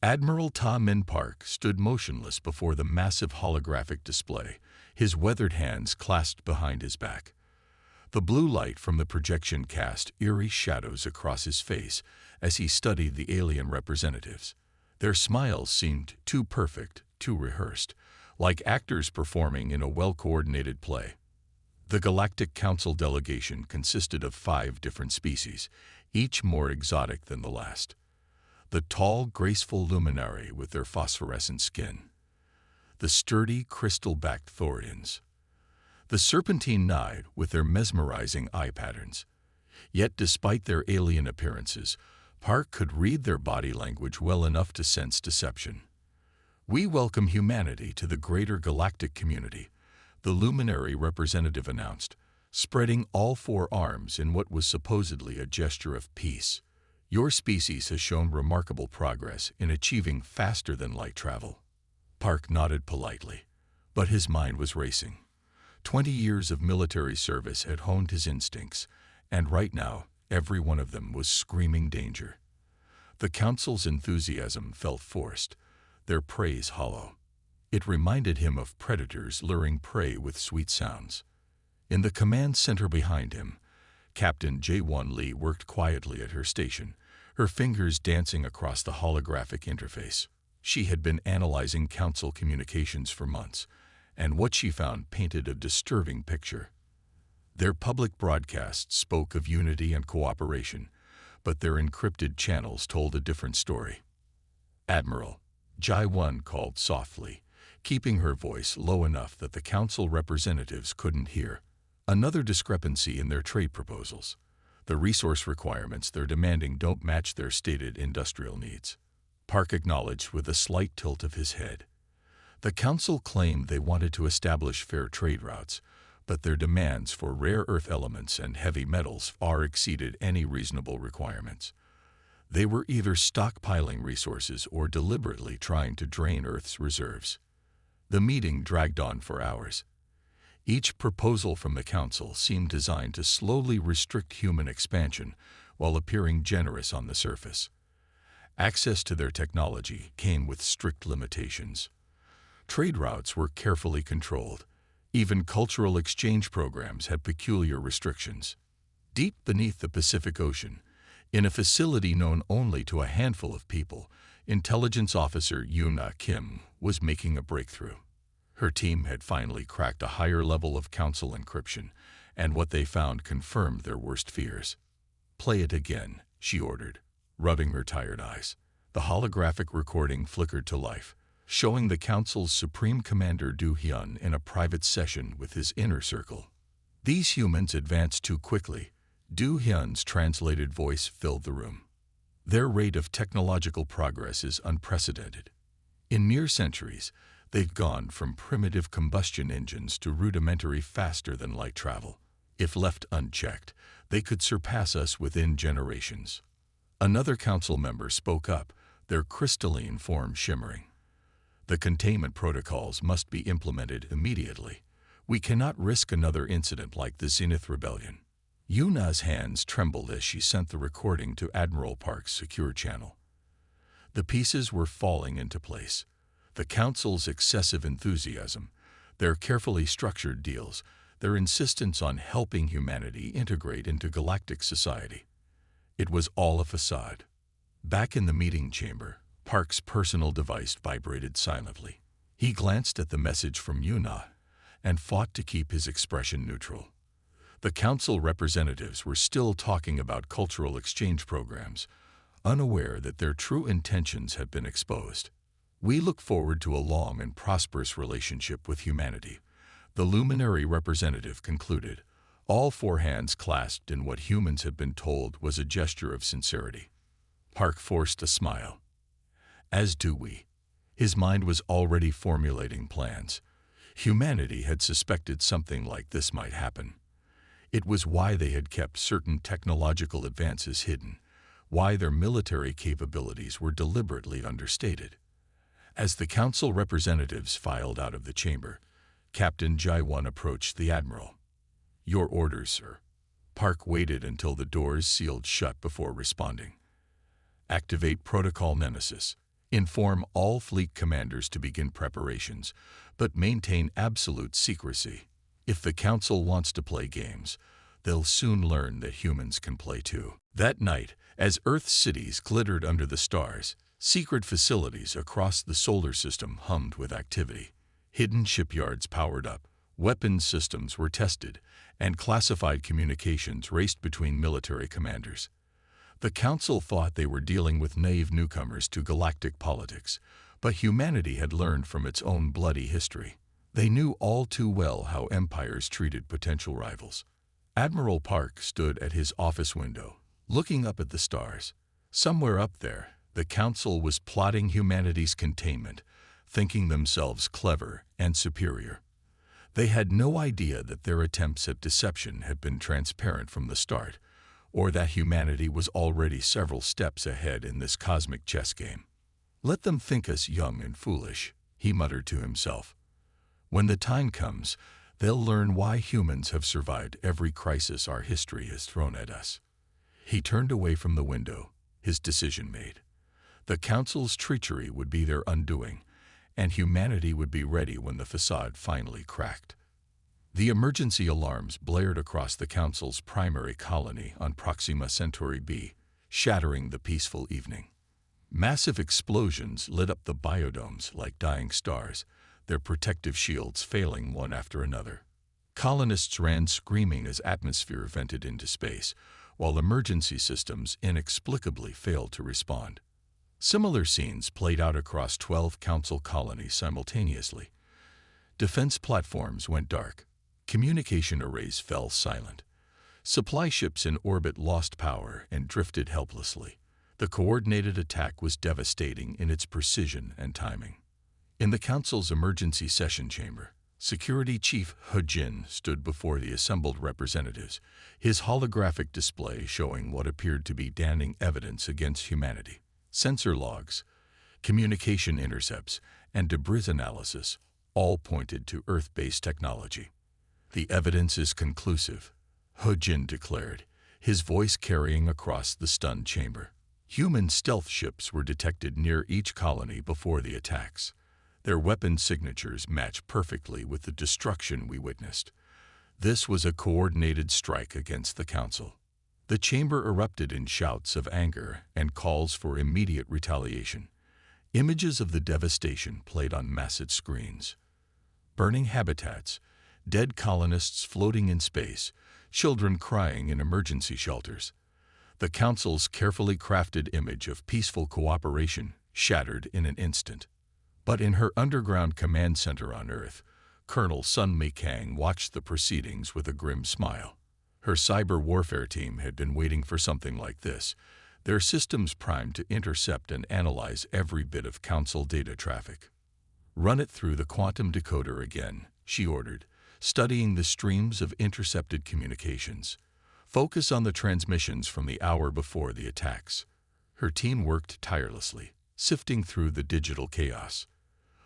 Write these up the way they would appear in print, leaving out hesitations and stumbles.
Admiral Ta Min Park stood motionless before the massive holographic display, his weathered hands clasped behind his back. The blue light from the projection cast eerie shadows across his face as he studied the alien representatives. Their smiles seemed too perfect, too rehearsed, like actors performing in a well-coordinated play. The Galactic Council delegation consisted of 5 different species, each more exotic than the last. The tall, graceful luminary with their phosphorescent skin, the sturdy, crystal-backed Thorians, the serpentine Nide with their mesmerizing eye patterns. Yet despite their alien appearances, Park could read their body language well enough to sense deception. "We welcome humanity to the greater galactic community," the luminary representative announced, spreading all 4 arms in what was supposedly a gesture of peace. "Your species has shown remarkable progress in achieving faster-than-light travel." Park nodded politely, but his mind was racing. 20 years of military service had honed his instincts, and right now, every one of them was screaming danger. The Council's enthusiasm felt forced, their praise hollow. It reminded him of predators luring prey with sweet sounds. In the command center behind him, Captain J1 Lee worked quietly at her station, her fingers dancing across the holographic interface. She had been analyzing Council communications for months, and what she found painted a disturbing picture. Their public broadcasts spoke of unity and cooperation, but their encrypted channels told a different story. "Admiral," J1 called softly, keeping her voice low enough that the Council representatives couldn't hear. "Another discrepancy in their trade proposals. The resource requirements they're demanding don't match their stated industrial needs." Park acknowledged with a slight tilt of his head. The Council claimed they wanted to establish fair trade routes, but their demands for rare earth elements and heavy metals far exceeded any reasonable requirements. They were either stockpiling resources or deliberately trying to drain Earth's reserves. The meeting dragged on for hours. Each proposal from the Council seemed designed to slowly restrict human expansion while appearing generous on the surface. Access to their technology came with strict limitations. Trade routes were carefully controlled. Even cultural exchange programs had peculiar restrictions. Deep beneath the Pacific Ocean, in a facility known only to a handful of people, Intelligence Officer Yuna Kim was making a breakthrough. Her team had finally cracked a higher level of Council encryption, and what they found confirmed their worst fears. "Play it again," she ordered, rubbing her tired eyes. The holographic recording flickered to life, showing the Council's Supreme Commander Du Hyun in a private session with his inner circle. "These humans advanced too quickly." Du Hyun's translated voice filled the room. "Their rate of technological progress is unprecedented. In mere centuries, they've gone from primitive combustion engines to rudimentary faster-than-light travel. If left unchecked, they could surpass us within generations." Another Council member spoke up, their crystalline form shimmering. "The containment protocols must be implemented immediately. We cannot risk another incident like the Zenith Rebellion." Yuna's hands trembled as she sent the recording to Admiral Park's secure channel. The pieces were falling into place. The Council's excessive enthusiasm, their carefully structured deals, their insistence on helping humanity integrate into galactic society. It was all a facade. Back in the meeting chamber, Park's personal device vibrated silently. He glanced at the message from Yuna and fought to keep his expression neutral. The Council representatives were still talking about cultural exchange programs, unaware that their true intentions had been exposed. "We look forward to a long and prosperous relationship with humanity," the luminary representative concluded, all 4 hands clasped in what humans had been told was a gesture of sincerity. Park forced a smile. "As do we." His mind was already formulating plans. Humanity had suspected something like this might happen. It was why they had kept certain technological advances hidden, why their military capabilities were deliberately understated. As the Council representatives filed out of the chamber, Captain J1 approached the Admiral. "Your orders, sir." Park waited until the doors sealed shut before responding. "Activate Protocol Nemesis. Inform all fleet commanders to begin preparations, but maintain absolute secrecy. If the Council wants to play games, they'll soon learn that humans can play too. That night, as Earth's cities glittered under the stars, secret facilities across the solar system hummed with activity. Hidden shipyards powered up, weapons systems were tested, and classified communications raced between military commanders. The Council thought they were dealing with naive newcomers to galactic politics, but humanity had learned from its own bloody history. They knew all too well how empires treated potential rivals. Admiral Park stood at his office window, looking up at the stars. Somewhere up there, the Council was plotting humanity's containment, thinking themselves clever and superior. They had no idea that their attempts at deception had been transparent from the start, or that humanity was already several steps ahead in this cosmic chess game. "Let them think us young and foolish," he muttered to himself. "When the time comes, they'll learn why humans have survived every crisis our history has thrown at us." He turned away from the window, his decision made. The Council's treachery would be their undoing, and humanity would be ready when the facade finally cracked. The emergency alarms blared across the Council's primary colony on Proxima Centauri b, shattering the peaceful evening. Massive explosions lit up the biodomes like dying stars, their protective shields failing one after another. Colonists ran screaming as atmosphere vented into space, while emergency systems inexplicably failed to respond. Similar scenes played out across 12 Council colonies simultaneously. Defense platforms went dark. Communication arrays fell silent. Supply ships in orbit lost power and drifted helplessly. The coordinated attack was devastating in its precision and timing. In the Council's emergency session chamber, Security Chief He Jin stood before the assembled representatives, his holographic display showing what appeared to be damning evidence against humanity. Sensor logs, communication intercepts, and debris analysis all pointed to Earth-based technology. "The evidence is conclusive," He Jin declared, his voice carrying across the stunned chamber. Human stealth ships were detected near each colony before the attacks. Their weapon signatures matched perfectly with the destruction we witnessed. This was a coordinated strike against the Council. The chamber erupted in shouts of anger and calls for immediate retaliation. Images of the devastation played on massive screens. Burning habitats, dead colonists floating in space, children crying in emergency shelters. The Council's carefully crafted image of peaceful cooperation shattered in an instant. But in her underground command center on Earth, Colonel Sun Mi Kang watched the proceedings with a grim smile. Her cyber warfare team had been waiting for something like this, their systems primed to intercept and analyze every bit of Council data traffic. "Run it through the quantum decoder again," she ordered, studying the streams of intercepted communications. "Focus on the transmissions from the hour before the attacks." Her team worked tirelessly, sifting through the digital chaos.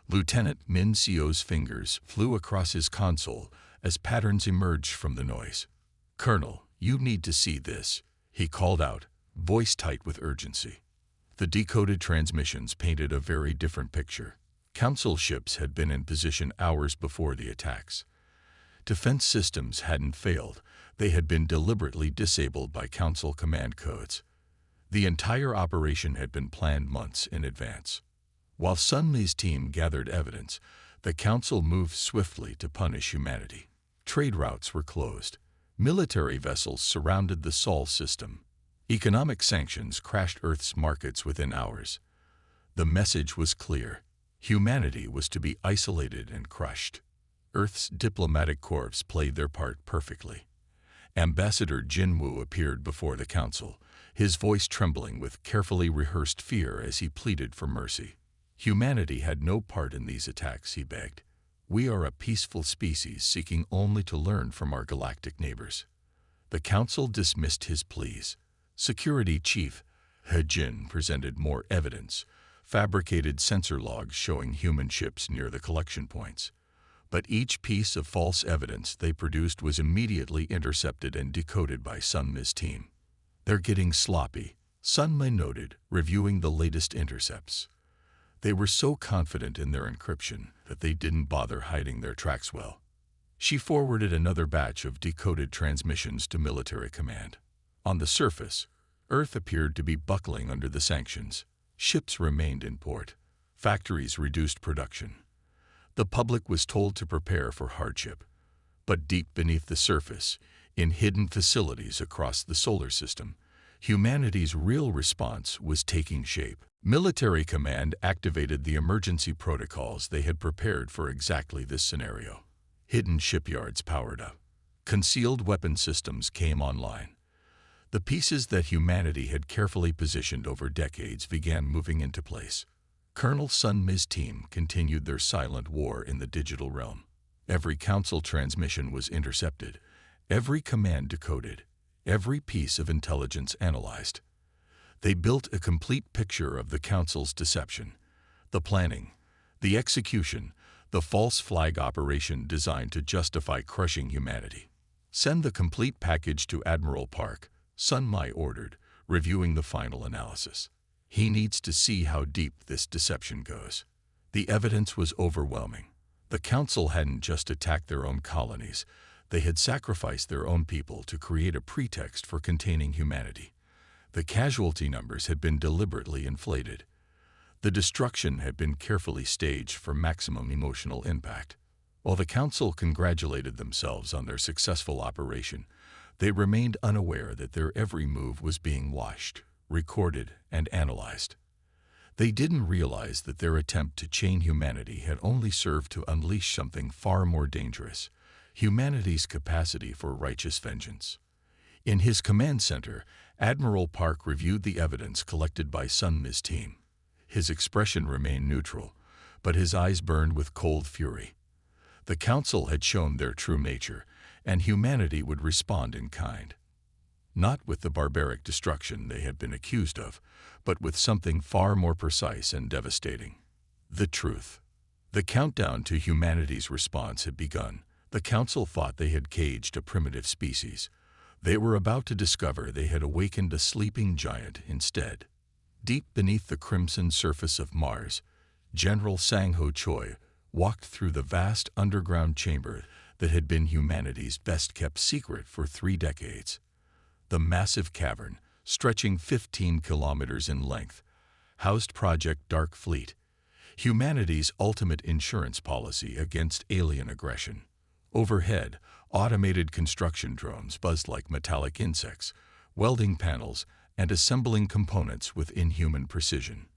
Lieutenant Min Seo's fingers flew across his console as patterns emerged from the noise. "Colonel, you need to see this," he called out, voice tight with urgency. The decoded transmissions painted a very different picture. Council ships had been in position hours before the attacks. Defense systems hadn't failed, they had been deliberately disabled by Council command codes. The entire operation had been planned months in advance. While Sun Mi's team gathered evidence, the Council moved swiftly to punish humanity. Trade routes were closed. Military vessels surrounded the Sol system. Economic sanctions crashed Earth's markets within hours. The message was clear. Humanity was to be isolated and crushed. Earth's diplomatic corps played their part perfectly. Ambassador Jin Woo appeared before the Council, his voice trembling with carefully rehearsed fear as he pleaded for mercy. "Humanity had no part in these attacks," he begged. "We are a peaceful species seeking only to learn from our galactic neighbors." The Council dismissed his pleas. Security Chief He Jin presented more evidence, fabricated sensor logs showing human ships near the collection points. But each piece of false evidence they produced was immediately intercepted and decoded by Sun Mi's team. "They're getting sloppy," Sun Mi noted, reviewing the latest intercepts. They were so confident in their encryption that they didn't bother hiding their tracks well. She forwarded another batch of decoded transmissions to military command. On the surface, Earth appeared to be buckling under the sanctions. Ships remained in port. Factories reduced production. The public was told to prepare for hardship. But deep beneath the surface, in hidden facilities across the solar system, humanity's real response was taking shape. Military command activated the emergency protocols they had prepared for exactly this scenario. Hidden shipyards powered up. Concealed weapon systems came online. The pieces that humanity had carefully positioned over decades began moving into place. Colonel Sun Mi's team continued their silent war in the digital realm. Every council transmission was intercepted, every command decoded, every piece of intelligence analyzed. They built a complete picture of the council's deception, the planning, the execution, the false flag operation designed to justify crushing humanity. Send the complete package to Admiral Park, Sun Mi ordered, reviewing the final analysis. He needs to see how deep this deception goes. The evidence was overwhelming. The council hadn't just attacked their own colonies, they had sacrificed their own people to create a pretext for containing humanity. The casualty numbers had been deliberately inflated. The destruction had been carefully staged for maximum emotional impact. While the council congratulated themselves on their successful operation, they remained unaware that their every move was being watched, recorded, and analyzed. They didn't realize that their attempt to chain humanity had only served to unleash something far more dangerous: humanity's capacity for righteous vengeance. In his command center, Admiral Park reviewed the evidence collected by Sun Mi's team. His expression remained neutral, but his eyes burned with cold fury. The council had shown their true nature, and humanity would respond in kind. Not with the barbaric destruction they had been accused of, but with something far more precise and devastating: the truth. The countdown to humanity's response had begun. The council thought they had caged a primitive species. They were about to discover they had awakened a sleeping giant instead. Deep beneath the crimson surface of Mars, General Sang-Ho Choi walked through the vast underground chamber that had been humanity's best-kept secret for 3 decades. The massive cavern, stretching 15 kilometers in length, housed Project Dark Fleet, humanity's ultimate insurance policy against alien aggression. Overhead, automated construction drones buzzed like metallic insects, welding panels and assembling components with inhuman precision.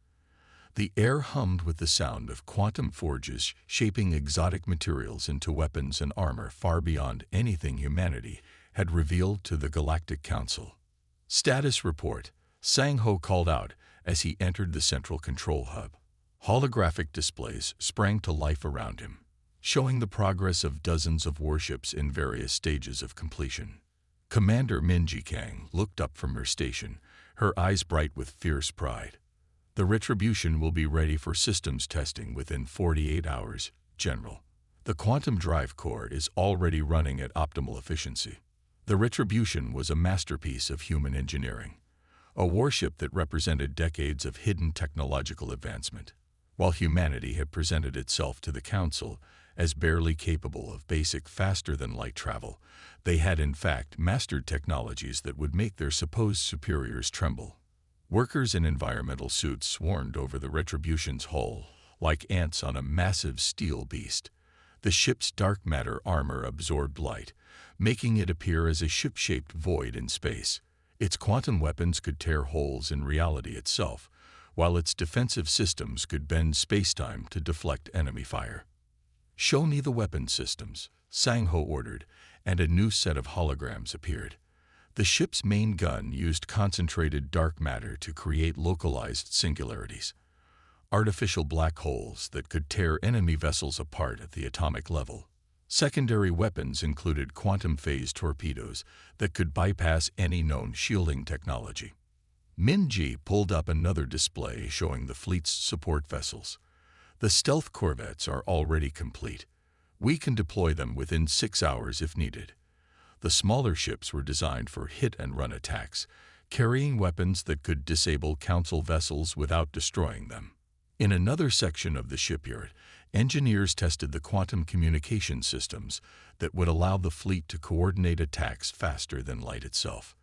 The air hummed with the sound of quantum forges shaping exotic materials into weapons and armor far beyond anything humanity had revealed to the Galactic Council. "Status report," Sang-Ho called out as he entered the central control hub. Holographic displays sprang to life around him, showing the progress of dozens of warships in various stages of completion. Commander Minji Kang looked up from her station, her eyes bright with fierce pride. "The Retribution will be ready for systems testing within 48 hours, General. The quantum drive core is already running at optimal efficiency." The Retribution was a masterpiece of human engineering, a warship that represented decades of hidden technological advancement. While humanity had presented itself to the Council as barely capable of basic faster-than-light travel, they had in fact mastered technologies that would make their supposed superiors tremble. Workers in environmental suits swarmed over the Retribution's hull, like ants on a massive steel beast. The ship's dark matter armor absorbed light, making it appear as a ship-shaped void in space. Its quantum weapons could tear holes in reality itself, while its defensive systems could bend space-time to deflect enemy fire. "Show me the weapon systems," Sang-Ho ordered, and a new set of holograms appeared. The ship's main gun used concentrated dark matter to create localized singularities, artificial black holes that could tear enemy vessels apart at the atomic level. Secondary weapons included quantum phase torpedoes that could bypass any known shielding technology. Minji pulled up another display showing the fleet's support vessels. "The stealth corvettes are already complete. We can deploy them within 6 hours if needed." The smaller ships were designed for hit-and-run attacks, carrying weapons that could disable Council vessels without destroying them. In another section of the shipyard, engineers tested the quantum communication systems that would allow the fleet to coordinate attacks faster than light itself.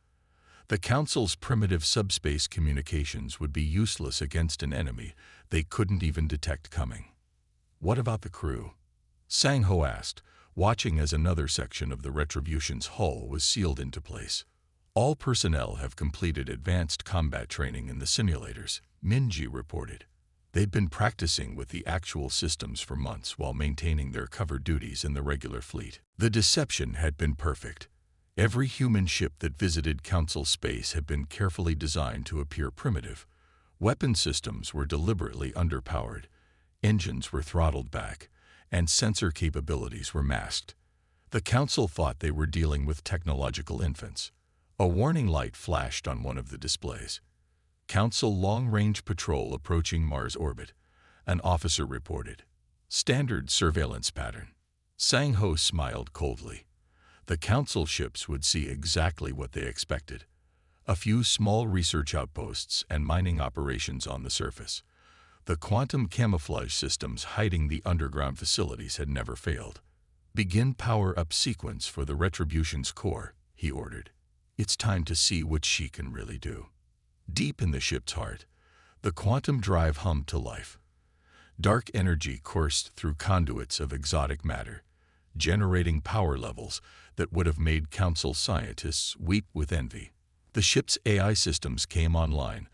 The Council's primitive subspace communications would be useless against an enemy they couldn't even detect coming. "What about the crew?" Sang Ho asked, watching as another section of the Retribution's hull was sealed into place. "All personnel have completed advanced combat training in the simulators," Minji reported. They'd been practicing with the actual systems for months while maintaining their cover duties in the regular fleet. The deception had been perfect. Every human ship that visited Council space had been carefully designed to appear primitive. Weapon systems were deliberately underpowered, engines were throttled back, and sensor capabilities were masked. The Council thought they were dealing with technological infants. A warning light flashed on one of the displays. "Council long-range patrol approaching Mars orbit," an officer reported. "Standard surveillance pattern." Sang Ho smiled coldly. The Council ships would see exactly what they expected. A few small research outposts and mining operations on the surface. The quantum camouflage systems hiding the underground facilities had never failed. "Begin power-up sequence for the Retribution's core," he ordered. "It's time to see what she can really do." Deep in the ship's heart, the quantum drive hummed to life. Dark energy coursed through conduits of exotic matter, generating power levels that would have made Council scientists weep with envy. The ship's AI systems came online,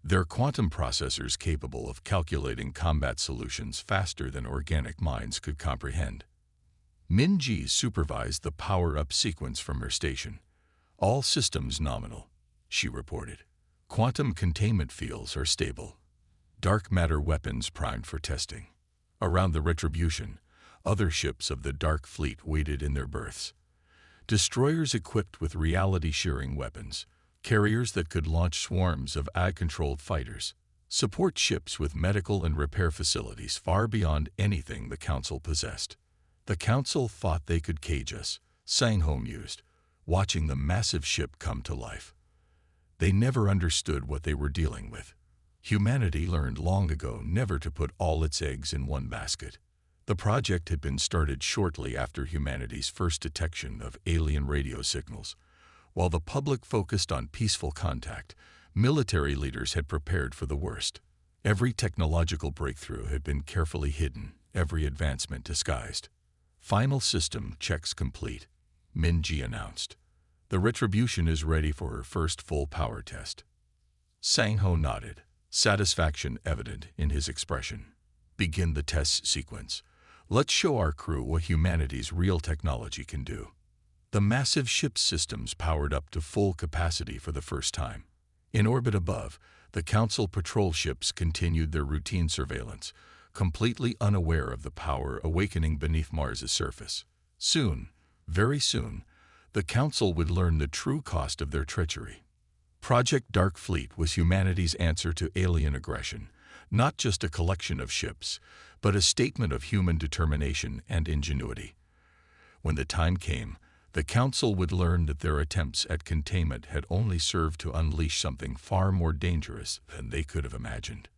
their quantum processors capable of calculating combat solutions faster than organic minds could comprehend. Minji supervised the power-up sequence from her station. "All systems nominal," she reported. "Quantum containment fields are stable. Dark matter weapons primed for testing." Around the Retribution, other ships of the Dark Fleet waited in their berths. Destroyers equipped with reality-shearing weapons, carriers that could launch swarms of AI-controlled fighters, support ships with medical and repair facilities far beyond anything the Council possessed. "The Council thought they could cage us," Sang Ho mused, watching the massive ship come to life. They never understood what they were dealing with. Humanity learned long ago never to put all its eggs in one basket. The project had been started shortly after humanity's first detection of alien radio signals. While the public focused on peaceful contact, military leaders had prepared for the worst. Every technological breakthrough had been carefully hidden, every advancement disguised. "Final system checks complete," Minji announced. "The Retribution is ready for her first full power test." Sang Ho nodded, satisfaction evident in his expression. "Begin the test sequence. Let's show our crew what humanity's real technology can do." The massive ship's systems powered up to full capacity for the first time. In orbit above, the Council patrol ships continued their routine surveillance, completely unaware of the power awakening beneath Mars's surface. Soon, very soon, the Council would learn the true cost of their treachery. Project Dark Fleet was humanity's answer to alien aggression, not just a collection of ships, but a statement of human determination and ingenuity. When the time came, the Council would learn that their attempts at containment had only served to unleash something far more dangerous than they could have imagined.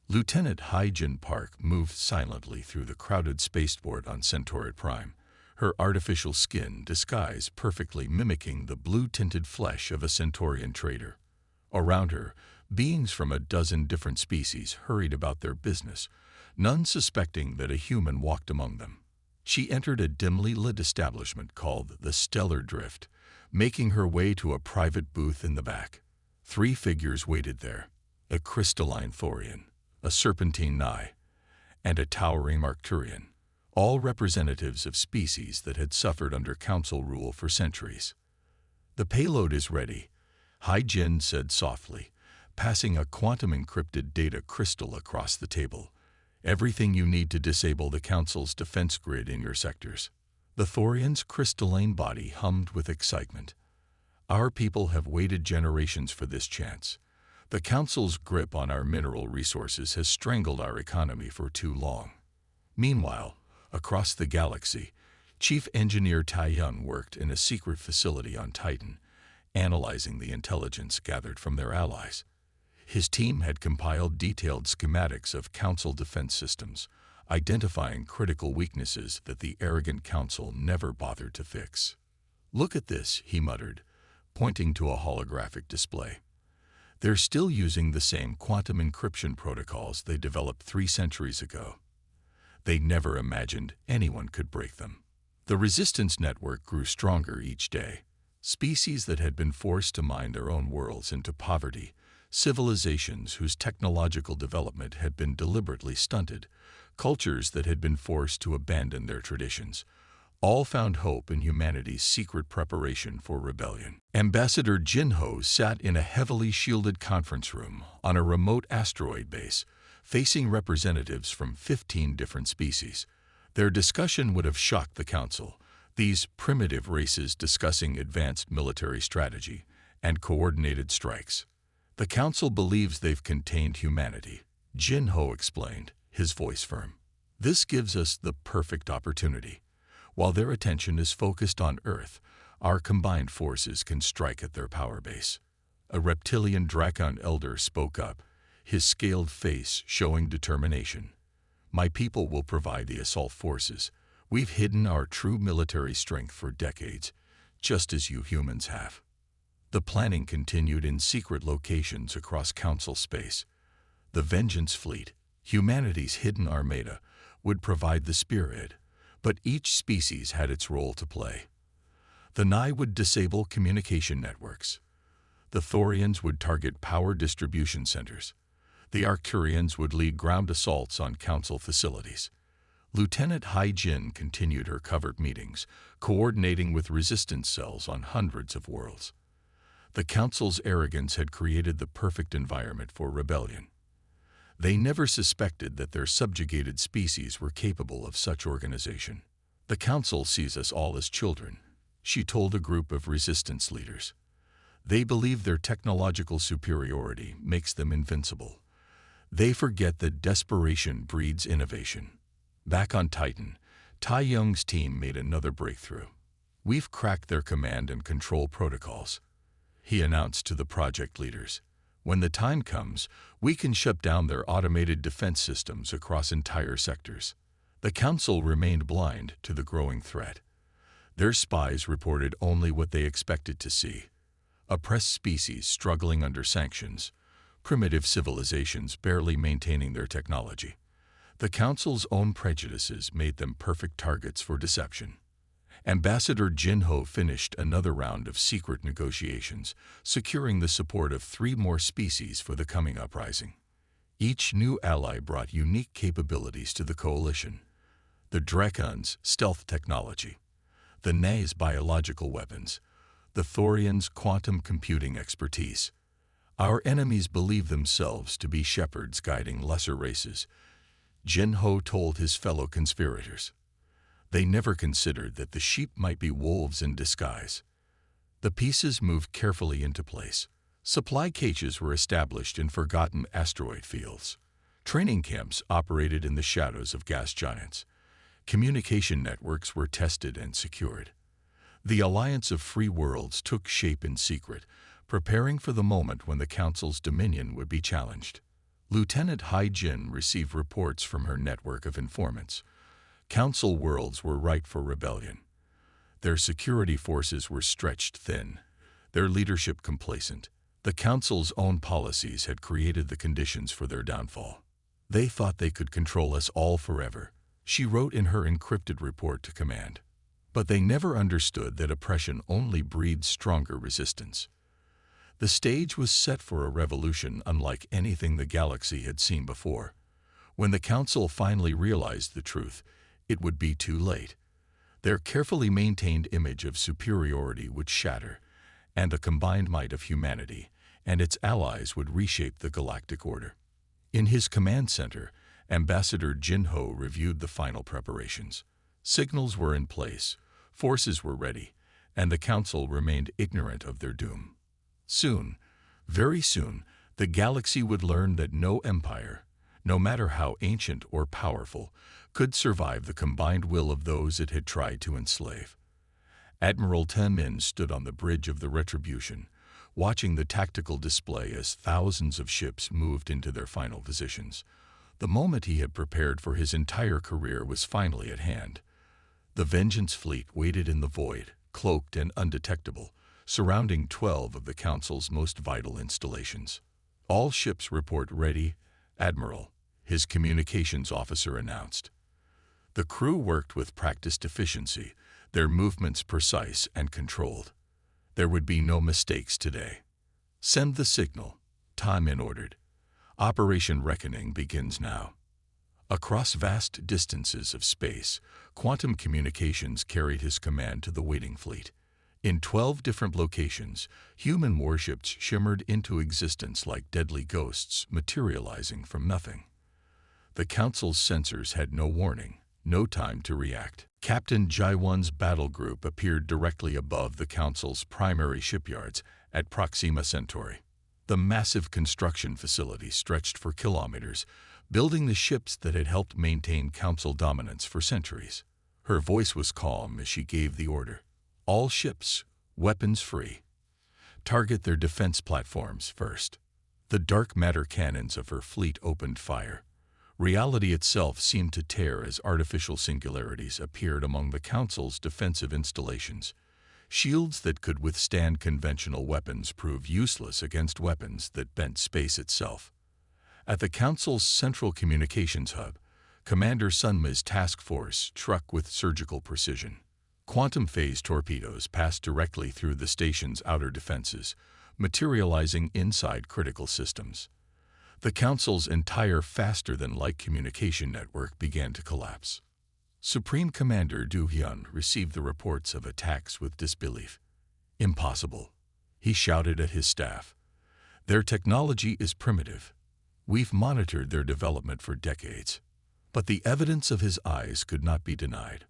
Lieutenant Hai-Jin Park moved silently through the crowded spaceport on Centauride Prime, her artificial skin disguise perfectly mimicking the blue-tinted flesh of a Centaurian trader. Around her, beings from a dozen different species hurried about their business, none suspecting that a human walked among them. She entered a dimly lit establishment called the Stellar Drift, making her way to a private booth in the back. 3 figures waited there, a crystalline Thorian, a serpentine Nye, and a towering Arcturian, all representatives of species that had suffered under Council rule for centuries. "The payload is ready," Hai-Jin said softly, passing a quantum-encrypted data crystal across the table. "Everything you need to disable the Council's defense grid in your sectors." The Thorian's crystalline body hummed with excitement. "Our people have waited generations for this chance. The Council's grip on our mineral resources has strangled our economy for too long." Meanwhile, across the galaxy, Chief Engineer Tai Yun worked in a secret facility on Titan, analyzing the intelligence gathered from their allies. His team had compiled detailed schematics of Council defense systems, identifying critical weaknesses that the arrogant Council never bothered to fix. "Look at this," he muttered, pointing to a holographic display. "They're still using the same quantum encryption protocols they developed 3 centuries ago. They never imagined anyone could break them." The resistance network grew stronger each day. Species that had been forced to mine their own worlds into poverty, civilizations whose technological development had been deliberately stunted, cultures that had been forced to abandon their traditions, all found hope in humanity's secret preparation for rebellion. Ambassador Jinho sat in a heavily shielded conference room on a remote asteroid base, facing representatives from 15 different species. Their discussion would have shocked the Council, these primitive races discussing advanced military strategy and coordinated strikes. "The Council believes they've contained humanity," Jinho explained, his voice firm. "This gives us the perfect opportunity. While their attention is focused on Earth, our combined forces can strike at their power base." A reptilian Dracon elder spoke up, his scaled face showing determination. "My people will provide the assault forces. We've hidden our true military strength for decades, just as you humans have." The planning continued in secret locations across Council space. The Vengeance Fleet, humanity's hidden armada, would provide the spearhead, but each species had its role to play. The Nye would disable communication networks. The Thorians would target power distribution centers. The Arcturians would lead ground assaults on Council facilities. Lieutenant Hai Jin continued her covert meetings, coordinating with resistance cells on hundreds of worlds. The Council's arrogance had created the perfect environment for rebellion. They never suspected that their subjugated species were capable of such organization. "The Council sees us all as children," she told a group of resistance leaders. "They believe their technological superiority makes them invincible. They forget that desperation breeds innovation." Back on Titan, Tai Young's team made another breakthrough. "We've cracked their command and control protocols," he announced to the project leaders. "When the time comes, we can shut down their automated defense systems across entire sectors." The Council remained blind to the growing threat. Their spies reported only what they expected to see: oppressed species struggling under sanctions, primitive civilizations barely maintaining their technology. The Council's own prejudices made them perfect targets for deception. Ambassador Jinho finished another round of secret negotiations, securing the support of 3 more species for the coming uprising. Each new ally brought unique capabilities to the coalition: the Dracon's stealth technology, the Nay's biological weapons, the Thorians' quantum computing expertise. "Our enemies believe themselves to be shepherds guiding lesser races," Jinho told his fellow conspirators. They never considered that the sheep might be wolves in disguise. The pieces moved carefully into place. Supply caches were established in forgotten asteroid fields. Training camps operated in the shadows of gas giants. Communication networks were tested and secured. The Alliance of Free Worlds took shape in secret, preparing for the moment when the Council's dominion would be challenged. Lieutenant Hai Jin received reports from her network of informants. Council worlds were ripe for rebellion. Their security forces were stretched thin, their leadership complacent. The Council's own policies had created the conditions for their downfall. "They thought they could control us all forever," she wrote in her encrypted report to command. "But they never understood that oppression only breeds stronger resistance." The stage was set for a revolution unlike anything the galaxy had seen before. When the Council finally realized the truth, it would be too late. Their carefully maintained image of superiority would shatter, and the combined might of humanity and its allies would reshape the galactic order. In his command center, Ambassador Jinho reviewed the final preparations. Signals were in place, forces were ready, and the Council remained ignorant of their doom. Soon, very soon, the galaxy would learn that no empire, no matter how ancient or powerful, could survive the combined will of those it had tried to enslave. Admiral Temin stood on the bridge of the Retribution, watching the tactical display as thousands of ships moved into their final positions. The moment he had prepared for his entire career was finally at hand. The Vengeance fleet waited in the void, cloaked and undetectable, surrounding 12 of the Council's most vital installations. "All ships report ready, Admiral," his communications officer announced. The crew worked with practiced efficiency, their movements precise and controlled. There would be no mistakes today. "Send the signal," Min ordered. "Operation Reckoning begins now." Across vast distances of space, quantum communications carried his command to the waiting fleet. In 12 different locations, human warships shimmered into existence like deadly ghosts materializing from nothing. The Council's sensors had no warning, no time to react. Captain Jaiwan's battle group appeared directly above the Council's primary shipyards at Proxima Centauri. The massive construction facility stretched for kilometers, building the ships that had helped maintain Council dominance for centuries. Her voice was calm as she gave the order. "All ships, weapons free. Target their defense platforms first." The dark matter cannons of her fleet opened fire. Reality itself seemed to tear as artificial singularities appeared among the Council's defensive installations. Shields that could withstand conventional weapons proved useless against weapons that bent space itself. At the Council's central communications hub, Commander Sunma's task force struck with surgical precision. Quantum phase torpedoes passed directly through the station's outer defenses, materializing inside critical systems. The Council's entire faster-than-light communication network began to collapse. Supreme Commander Du Hyun received the reports of attacks with disbelief. "Impossible," he shouted at his staff. "Their technology is primitive. We've monitored their development for decades." But the evidence of his eyes could not be denied.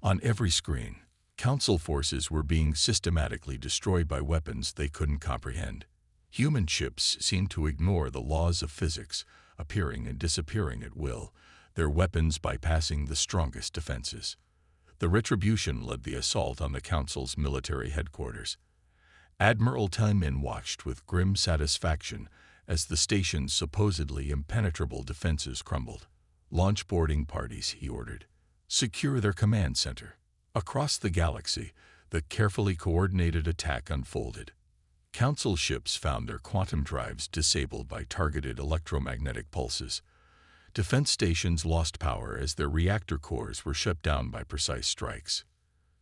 On every screen, Council forces were being systematically destroyed by weapons they couldn't comprehend. Human ships seemed to ignore the laws of physics, appearing and disappearing at will, their weapons bypassing the strongest defenses. The retribution led the assault on the Council's military headquarters. Admiral Min watched with grim satisfaction as the station's supposedly impenetrable defenses crumbled. "Launch boarding parties," he ordered. "Secure their command center." Across the galaxy, the carefully coordinated attack unfolded. Council ships found their quantum drives disabled by targeted electromagnetic pulses. Defense stations lost power as their reactor cores were shut down by precise strikes.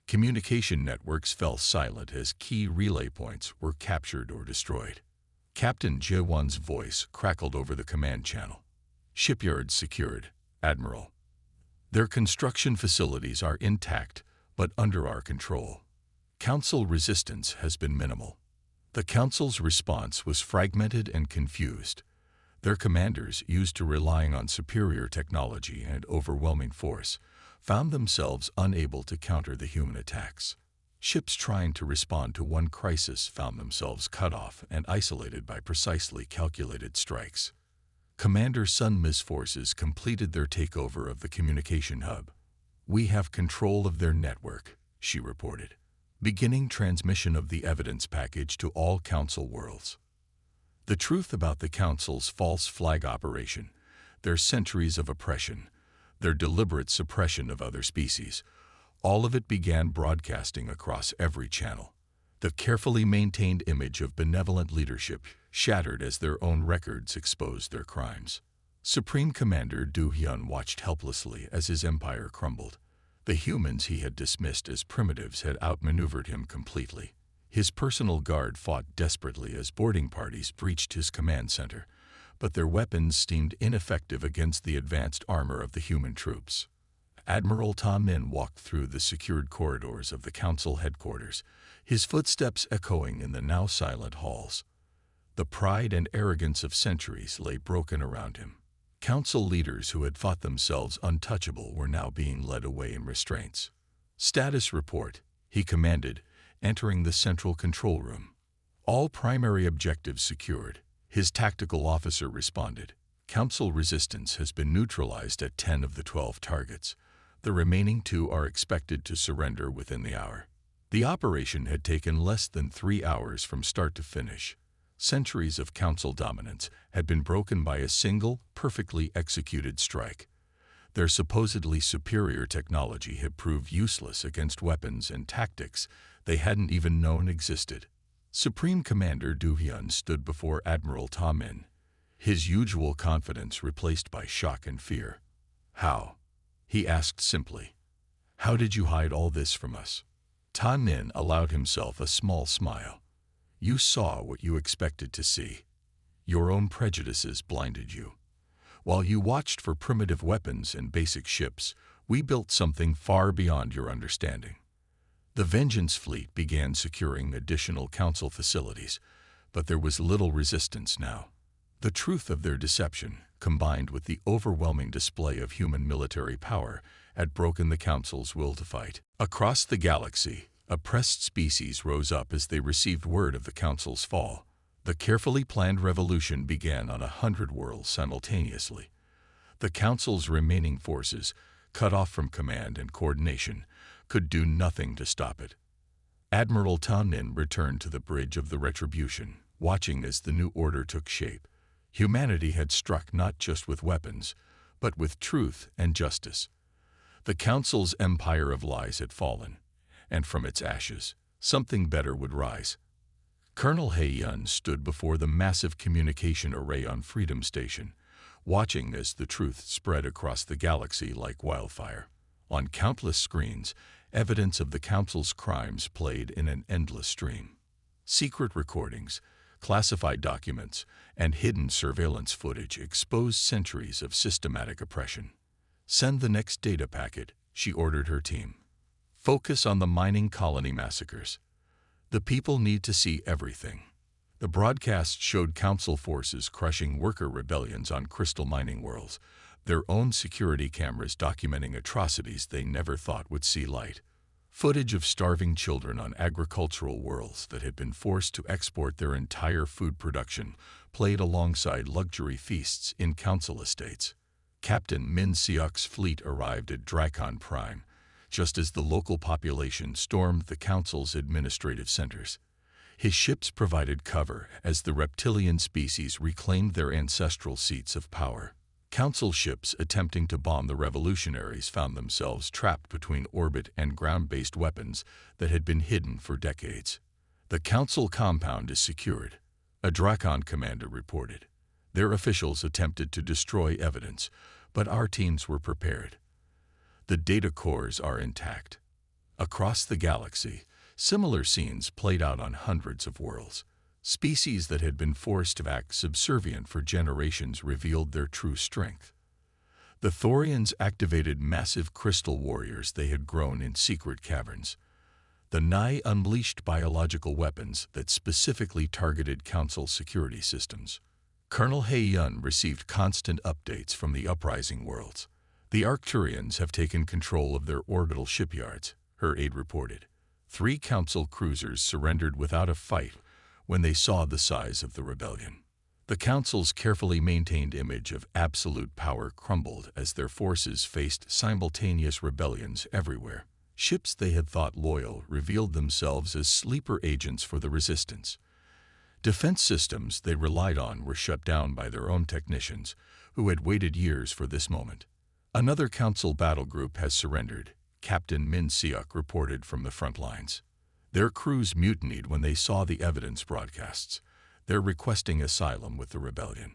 Communication networks fell silent as key relay points were captured or destroyed. Captain Jaiwan's voice crackled over the command channel. "Shipyards secured, Admiral. Their construction facilities are intact, but under our control. Council resistance has been minimal." The Council's response was fragmented and confused. Their commanders, used to relying on superior technology and overwhelming force, found themselves unable to counter the human attacks. Ships trying to respond to one crisis found themselves cut off and isolated by precisely calculated strikes. Commander Sunma's forces completed their takeover of the communication hub. "We have control of their network," she reported, beginning transmission of the evidence package to all Council worlds. The truth about the Council's false flag operation, their centuries of oppression, their deliberate suppression of other species, all of it began broadcasting across every channel. The carefully maintained image of benevolent leadership shattered as their own records exposed their crimes. Supreme Commander Du Hyun watched helplessly as his empire crumbled. The humans he had dismissed as primitives had outmaneuvered him completely. His personal guard fought desperately as boarding parties breached his command center, but their weapons seemed ineffective against the advanced armor of the human troops. Admiral Min walked through the secured corridors of the Council headquarters, his footsteps echoing in the now silent halls. The pride and arrogance of centuries lay broken around him. Council leaders who had thought themselves untouchable were now being led away in restraints. "Status report," he commanded, entering the central control room. "All primary objectives secured," his tactical officer responded. "Council resistance has been neutralized at 10 of the 12 targets. The remaining 2 are expected to surrender within the hour." The operation had taken less than 3 hours from start to finish. Centuries of Council dominance had been broken by a single, perfectly executed strike. Their supposedly superior technology had proved useless against weapons and tactics they hadn't even known existed. Supreme Commander Du Hyun stood before Admiral Ta Min, his usual confidence replaced by shock and fear. "How?" he asked simply. "How did you hide all this from us?" Ta Min allowed himself a small smile. "You saw what you expected to see. Your own prejudices blinded you. While you watched for primitive weapons and basic ships, we built something far beyond your understanding." The Vengeance fleet began securing additional Council facilities, but there was little resistance now. The truth of their deception, combined with the overwhelming display of human military power, had broken the Council's will to fight. Across the galaxy, oppressed species rose up as they received word of the Council's fall. The carefully planned revolution began on 100 worlds simultaneously. The Council's remaining forces, cut off from command and coordination, could do nothing to stop it. Admiral Ta Min returned to the bridge of the Retribution, watching as the new order took shape. Humanity had struck not just with weapons, but with truth and justice. The Council's empire of lies had fallen, and from its ashes, something better would rise. Colonel Hae-yun stood before the massive communication array on Freedom Station, watching as the truth spread across the galaxy like wildfire. On countless screens, evidence of the Council's crimes played in an endless stream. Secret recordings, classified documents, and hidden surveillance footage exposed centuries of systematic oppression. "Send the next data packet," she ordered her team. "Focus on the mining colony massacres. The people need to see everything." The broadcast showed Council forces crushing worker rebellions on crystal mining worlds, their own security cameras documenting atrocities they never thought would see light. Footage of starving children on agricultural worlds that had been forced to export their entire food production played alongside luxury feasts in Council estates. Captain Min Seok's fleet arrived at Dracon Prime, just as the local population stormed the Council's administrative centers. His ships provided cover as the reptilian species reclaimed their ancestral seats of power. Council ships attempting to bomb the revolutionaries found themselves trapped between orbit and ground-based weapons that had been hidden for decades. "The Council compound is secured," a Dracon commander reported. "Their officials attempted to destroy evidence, but our teams were prepared. The data cores are intact." Across the galaxy, similar scenes played out on hundreds of worlds. Species that had been forced to act subservient for generations revealed their true strength. The Thorians activated massive crystal warriors they had grown in secret caverns. The Nai unleashed biological weapons that specifically targeted Council security systems. Colonel Hae-yun received constant updates from the uprising worlds. "The Arcturians have taken control of their orbital shipyards," her aide reported. 3 Council cruisers surrendered without a fight when they saw the size of the rebellion. The Council's carefully maintained image of absolute power crumbled as their forces faced simultaneous rebellions everywhere. Ships they had thought loyal revealed themselves as sleeper agents for the resistance. Defense systems they relied on were shut down by their own technicians, who had waited years for this moment. "Another Council battle group has surrendered," Captain Min Seok reported from the front lines. "Their crews mutinied when they saw the evidence broadcasts. They're requesting asylum with the rebellion."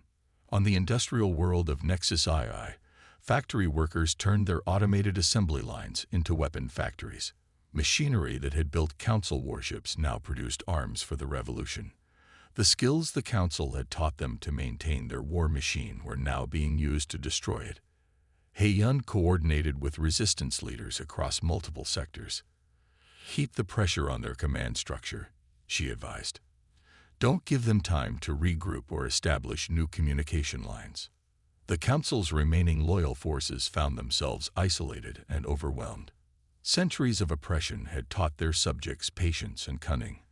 On the industrial world of Nexus II, factory workers turned their automated assembly lines into weapon factories. Machinery that had built Council warships now produced arms for the revolution. The skills the Council had taught them to maintain their war machine were now being used to destroy it. Hae-yun coordinated with resistance leaders across multiple sectors. "Keep the pressure on their command structure," she advised. "Don't give them time to regroup or establish new communication lines." The Council's remaining loyal forces found themselves isolated and overwhelmed. Centuries of oppression had taught their subjects patience and cunning.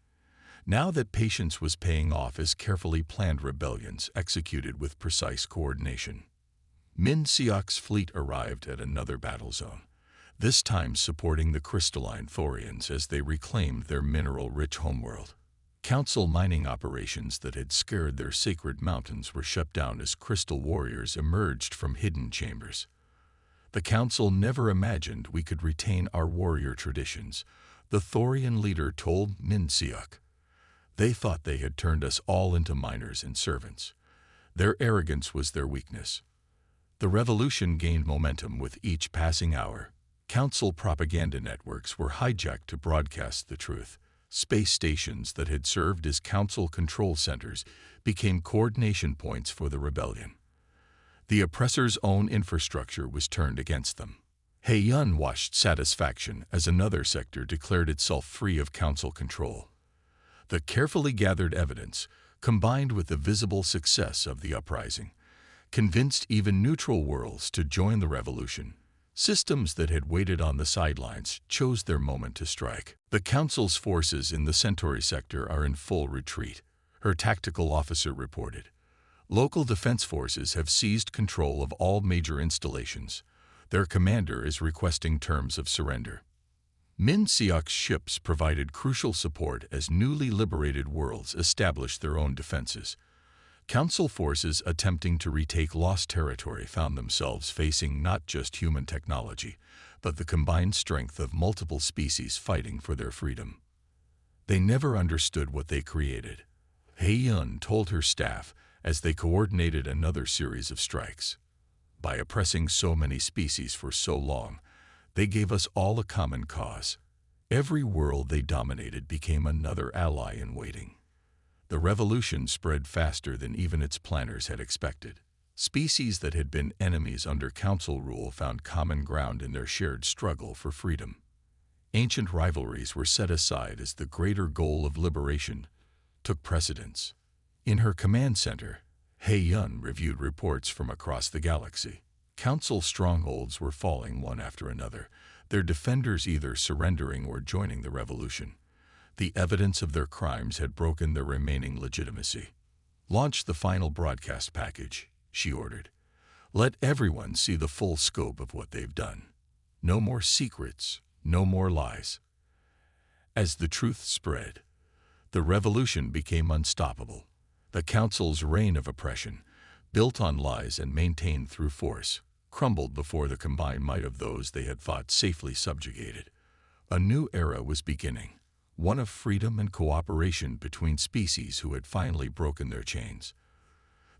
Now that patience was paying off as carefully planned rebellions executed with precise coordination. Min Seok's fleet arrived at another battle zone. this time supporting the crystalline Thorians as they reclaimed their mineral-rich homeworld. Council mining operations that had scared their sacred mountains were shut down as crystal warriors emerged from hidden chambers. The Council never imagined we could retain our warrior traditions, the Thorian leader told Minseok. They thought they had turned us all into miners and servants. Their arrogance was their weakness. The revolution gained momentum with each passing hour. Council propaganda networks were hijacked to broadcast the truth. Space stations that had served as Council control centers became coordination points for the rebellion. The oppressors' own infrastructure was turned against them. Haeyun watched satisfaction as another sector declared itself free of Council control. The carefully gathered evidence, combined with the visible success of the uprising, convinced even neutral worlds to join the revolution. Systems that had waited on the sidelines chose their moment to strike. The Council's forces in the Centauri sector are in full retreat, her tactical officer reported. Local defense forces have seized control of all major installations. Their commander is requesting terms of surrender. Minseok's ships provided crucial support as newly liberated worlds established their own defenses. Council forces attempting to retake lost territory found themselves facing not just human technology, but the combined strength of multiple species fighting for their freedom. They never understood what they created, Haeyun told her staff as they coordinated another series of strikes. By oppressing so many species for so long, they gave us all a common cause. Every world they dominated became another ally in waiting. The revolution spread faster than even its planners had expected. Species that had been enemies under Council rule found common ground in their shared struggle for freedom. Ancient rivalries were set aside as the greater goal of liberation took precedence. In her command center, Haeyun reviewed reports from across the galaxy. Council strongholds were falling one after another, their defenders either surrendering or joining the revolution. The evidence of their crimes had broken their remaining legitimacy. "Launch the final broadcast package," she ordered. "Let everyone see the full scope of what they've done. No more secrets, no more lies." As the truth spread, the revolution became unstoppable. The Council's reign of oppression, built on lies and maintained through force, crumbled before the combined might of those they had fought safely subjugated. A new era was beginning, one of freedom and cooperation between species who had finally broken their chains.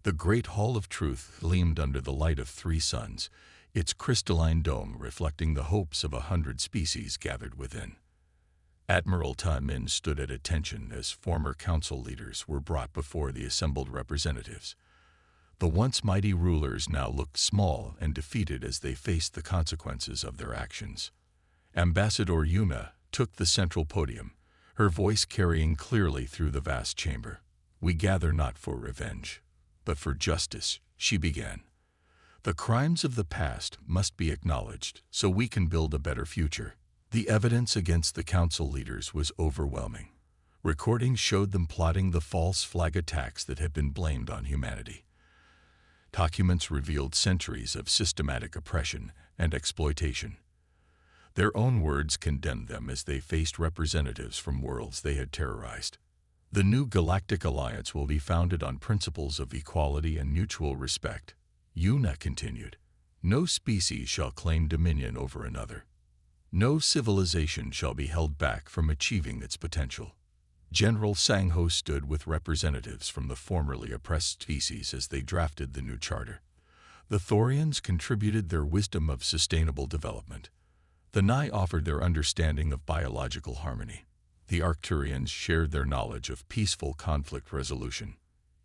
The Great Hall of Truth gleamed under the light of 3 suns, its crystalline dome reflecting the hopes of 100 species gathered within. Admiral Ta Min stood at attention as former Council leaders were brought before the assembled representatives. The once mighty rulers now looked small and defeated as they faced the consequences of their actions. Ambassador Yuna took the central podium, her voice carrying clearly through the vast chamber. "We gather not for revenge, but for justice," she began. "The crimes of the past must be acknowledged so we can build a better future." The evidence against the Council leaders was overwhelming. Recordings showed them plotting the false flag attacks that had been blamed on humanity. Documents revealed centuries of systematic oppression and exploitation. Their own words condemned them as they faced representatives from worlds they had terrorized. The new Galactic Alliance will be founded on principles of equality and mutual respect. Yuna continued. No species shall claim dominion over another. No civilization shall be held back from achieving its potential. General Sangho stood with representatives from the formerly oppressed species as they drafted the new charter. The Thorians contributed their wisdom of sustainable development. The Nai offered their understanding of biological harmony. The Arcturians shared their knowledge of peaceful conflict resolution.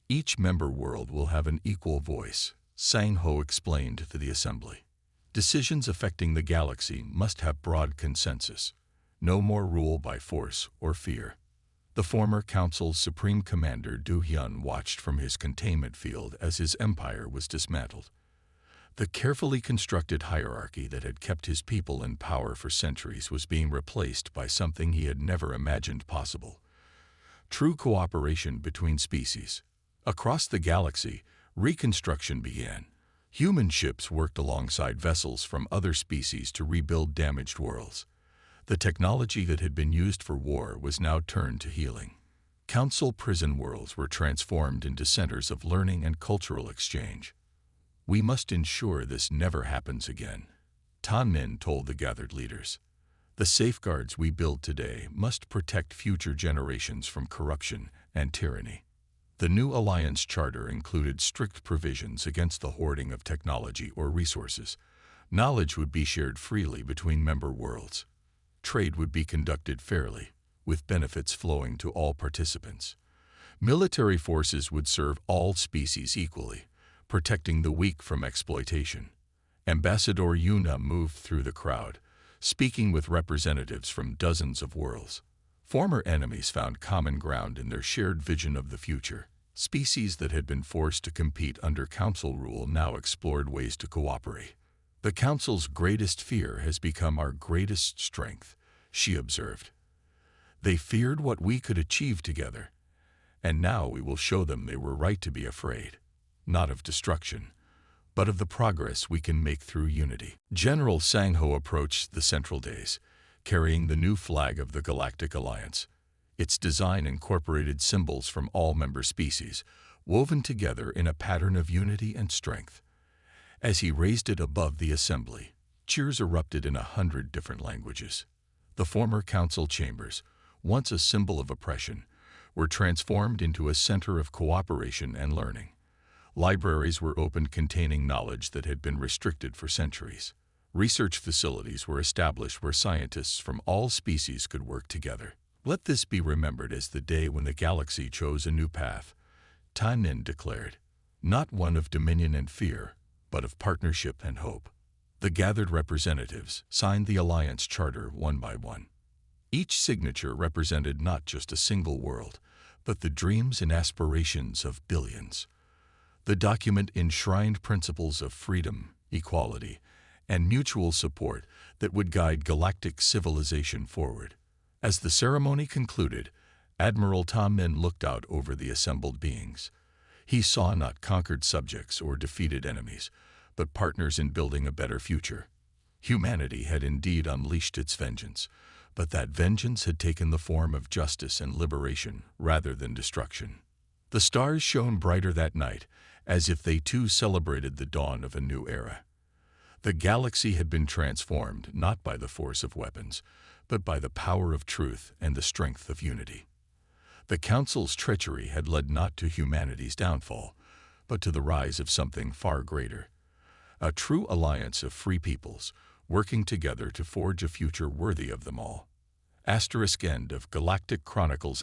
Each member world will have an equal voice, Sangho explained to the assembly. Decisions affecting the galaxy must have broad consensus. No more rule by force or fear. The former Council's Supreme Commander Du Hyun watched from his containment field as his empire was dismantled. The carefully constructed hierarchy that had kept his people in power for centuries was being replaced by something he had never imagined possible. True cooperation between species. Across the galaxy, reconstruction began. Human ships worked alongside vessels from other species to rebuild damaged worlds. The technology that had been used for war was now turned to healing. Council prison worlds were transformed into centers of learning and cultural exchange. "We must ensure this never happens again," Tan Min told the gathered leaders. "The safeguards we build today must protect future generations from corruption and tyranny." The new alliance charter included strict provisions against the hoarding of technology or resources. Knowledge would be shared freely between member worlds. Trade would be conducted fairly, with benefits flowing to all participants. Military forces would serve all species equally, protecting the weak from exploitation. Ambassador Yuna moved through the crowd, speaking with representatives from dozens of worlds. Former enemies found common ground in their shared vision of the future. Species that had been forced to compete under Council rule now explored ways to cooperate. "The Council's greatest fear has become our greatest strength," she observed. "They feared what we could achieve together, and now we will show them they were right to be afraid, not of destruction, but of the progress we can make through unity." General Sangho approached the Central Days, carrying the new flag of the Galactic Alliance. Its design incorporated symbols from all member species, woven together in a pattern of unity and strength. As he raised it above the assembly, cheers erupted in 100 different languages. The former council chambers, once a symbol of oppression, were transformed into a center of cooperation and learning. Libraries were opened containing knowledge that had been restricted for centuries. Research facilities were established where scientists from all species could work together. "Let this be remembered as the day when the galaxy chose a new path," Tan Min declared. "Not one of dominion and fear, but of partnership and hope." The gathered representatives signed the Alliance Charter one by one. Each signature represented not just a single world, but the dreams and aspirations of billions. The document enshrined principles of freedom, equality, and mutual support that would guide galactic civilization forward. As the ceremony concluded, Admiral Tan Min looked out over the assembled beings. He saw not conquered subjects or defeated enemies, but partners in building a better future. Humanity had indeed unleashed its vengeance, but that vengeance had taken the form of justice and liberation rather than destruction. The stars shone brighter that night, as if they too celebrated the dawn of a new era. The galaxy had been transformed not by the force of weapons, but by the power of truth and the strength of unity. The Council's treachery had led not to humanity's downfall, but to the rise of something far greater. A true alliance of free peoples, working together to forge a future worthy of them all. End of Galactic Chronicles